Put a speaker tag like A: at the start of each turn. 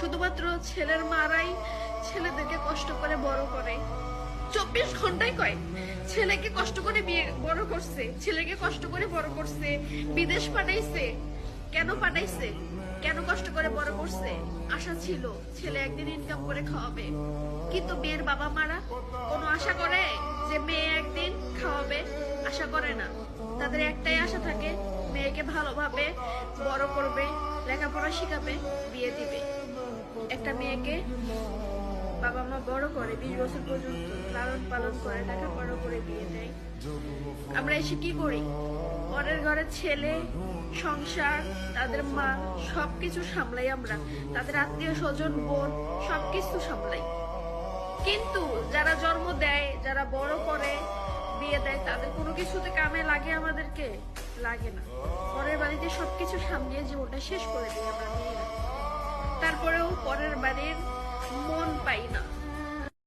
A: শুধুমাত্র ছেলের মারাই ছেলেদেরকে কষ্ট করে বড় করে। 24 ঘন্টায় কয় ছেলেকে কষ্ট করে বিয়ে বড় করছে, ছেলেকে কষ্ট করে বড় করছে, বিদেশ পাঠাইছে। কেন পাঠাইছে? কেন কষ্ট করে বড় করছে? আশা ছিল ছেলে একদিন ইনকাম করে খাওয়াবে। কিন্তু মেয়ের বাবা মারা কোনো আশা করে যে মেয়ে একদিন খাওয়াবে? আশা করে না। তাদের একটাই আশা থাকে, মেয়েকে ভালোভাবে বড় করবে, লেখাপড়া শিখাবে, বিয়ে দিবে। একটা মেয়েকে বাবা মা বড় করে 20 বছর পর্যন্ত লালন পালন করে, লেখাপড়া করে বিয়ে দেয়। আমরা এসে কি করি? পরের ঘরের ছেলে, সংসার, তাদের মা সবকিছু সামলাই আমরা, তাদের আত্মীয় স্বজন, বোন সবকিছু সামলাই। কিন্তু যারা জন্ম দেয়, যারা বড় করে বিয়ে দেয়, তাদের কোনো কিছুতে কামে লাগে? আমাদেরকে লাগে না। পরের বাড়িতে সবকিছু সামলিয়ে জীবনটা শেষ করে দিই আমরা মেয়েরা। তারপরেও পরের বাড়ির